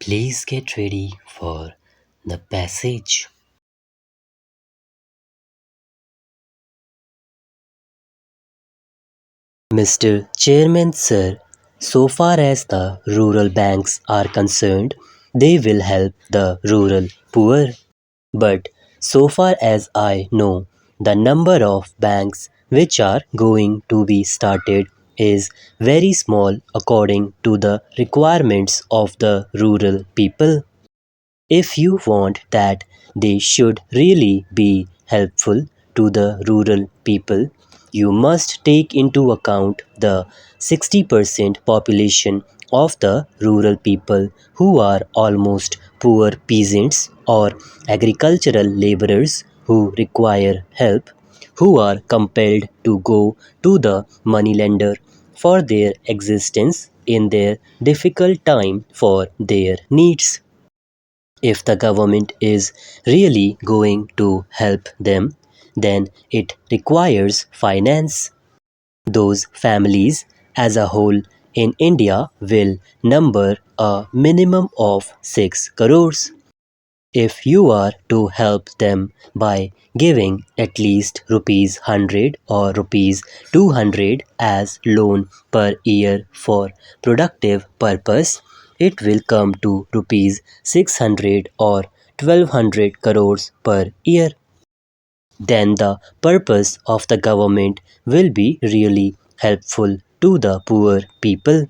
Please get ready for the passage. Mr. Chairman, sir, so far as the rural banks are concerned, they will help the rural poor. But so far as I know, the number of banks which are going to be started is very small according to the requirements of the rural people. If you want that they should really be helpful to the rural people, you must take into account the 60% population of the rural people who are almost poor peasants or agricultural laborers who require help, who are compelled to go to the moneylender for their existence in their difficult time for their needs. If the government is really going to help them, then it requires finance. Those families as a whole in India will number a minimum of 6 crores. If you are to help them by giving at least rupees 100 or rupees 200 as loan per year for productive purpose, it will come to rupees 600 or 1200 crores per year. Then the purpose of the government will be really helpful to the poor people.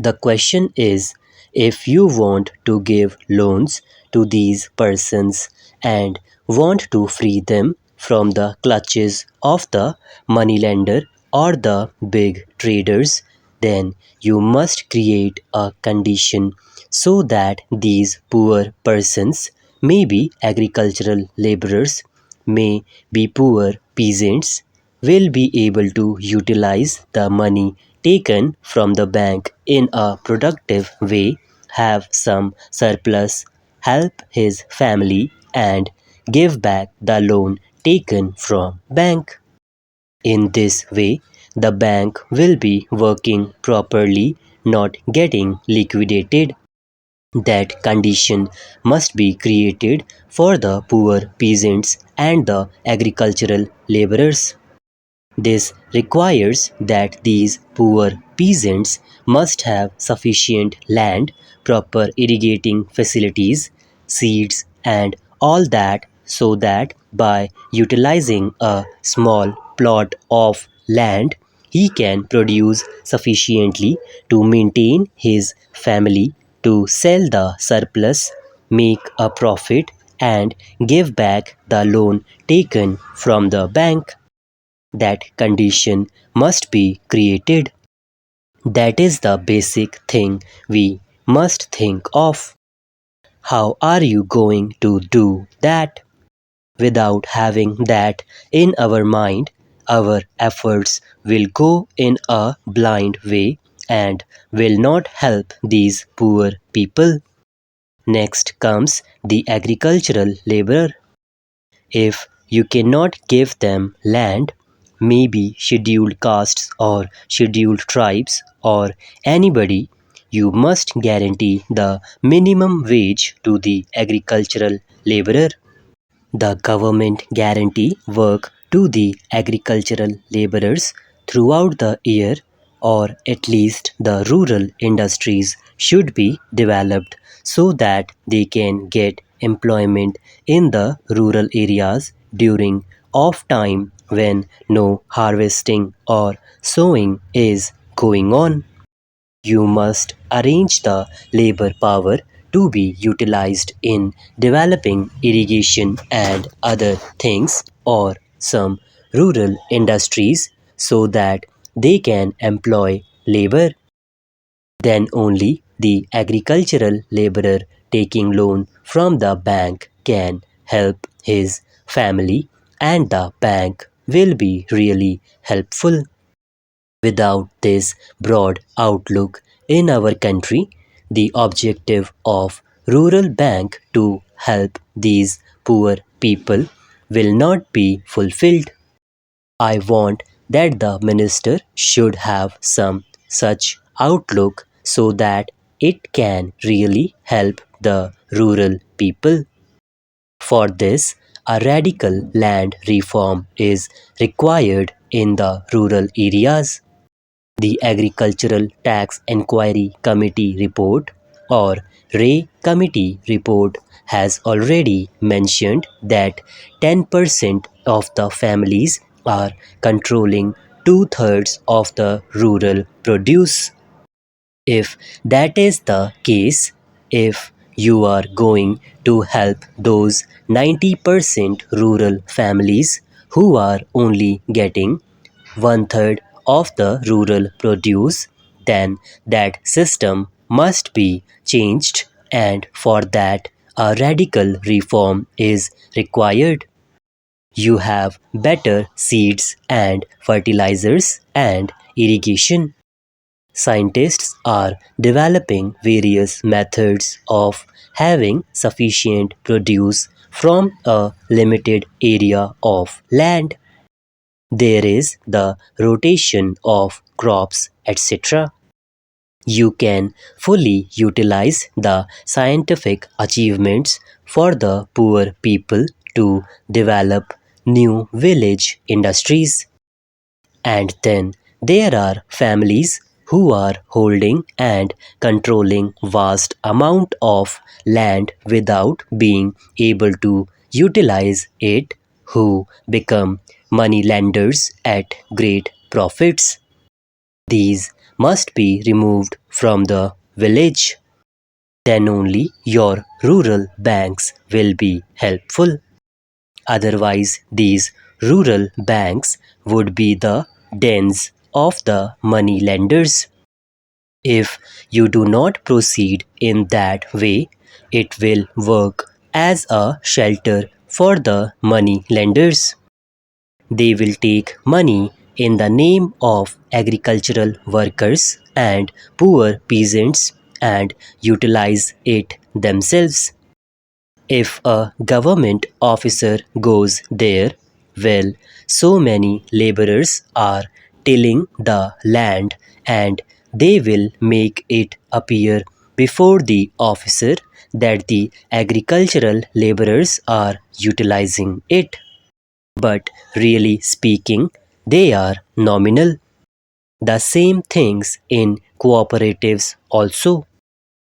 The question is, if you want to give loans to these persons and want to free them from the clutches of the moneylender or the big traders, then you must create a condition so that these poor persons, may be agricultural laborers, may be poor peasants, will be able to utilize the money taken from the bank in a productive way, have some surplus, help his family, and give back the loan taken from bank. In this way, the bank will be working properly, not getting liquidated. That condition must be created for the poor peasants and the agricultural laborers. This requires that these poor peasants must have sufficient land, proper irrigating facilities, seeds, and all that, so that by utilizing a small plot of land, he can produce sufficiently to maintain his family, to sell the surplus, make a profit, and give back the loan taken from the bank. That condition must be created. That is the basic thing we must think of. How are you going to do that? Without having that in our mind, our efforts will go in a blind way and will not help these poor people. Next comes the agricultural laborer. If you cannot give them land, maybe scheduled castes or scheduled tribes or anybody, you must guarantee the minimum wage to the agricultural laborer. The government guarantee work to the agricultural laborers throughout the year, or at least the rural industries should be developed so that they can get employment in the rural areas during off time when no harvesting or sowing is going on. You must arrange the labor power to be utilized in developing irrigation and other things or some rural industries so that they can employ labor. Then only the agricultural laborer taking loan from the bank can help his family, and the bank will be really helpful. Without this broad outlook in our country, the objective of rural bank to help these poor people will not be fulfilled. I want that the minister should have some such outlook so that it can really help the rural people. For this, a radical land reform is required in the rural areas. The Agricultural Tax Inquiry Committee report or RAY Committee report has already mentioned that 10% of the families are controlling two-thirds of the rural produce. If that is the case, if you are going to help those 90% rural families who are only getting one third of the rural produce, then that system must be changed, and for that, a radical reform is required. You have better seeds and fertilizers and irrigation. Scientists are developing various methods of having sufficient produce from a limited area of land. There is the rotation of crops, etc. You can fully utilize the scientific achievements for the poor people to develop new village industries. And then there are families who are holding and controlling vast amount of land without being able to utilize it, who become money lenders at great profits. These must be removed from the village. Then only your rural banks will be helpful. Otherwise, these rural banks would be the dens of the money lenders. If you do not proceed in that way, it will work as a shelter for the money lenders. They will take money in the name of agricultural workers and poor peasants and utilize it themselves. If a government officer goes there, well, so many laborers are tilling the land and they will make it appear before the officer that the agricultural laborers are utilizing it. But really speaking, they are nominal. The same things in cooperatives also.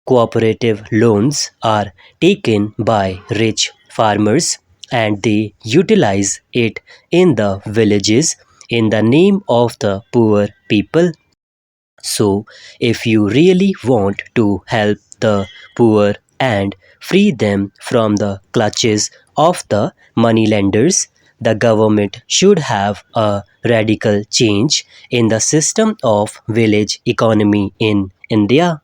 Cooperative loans are taken by rich farmers and they utilize it in the villages in the name of the poor people. So, if you really want to help the poor and free them from the clutches of the moneylenders, the government should have a radical change in the system of village economy in India.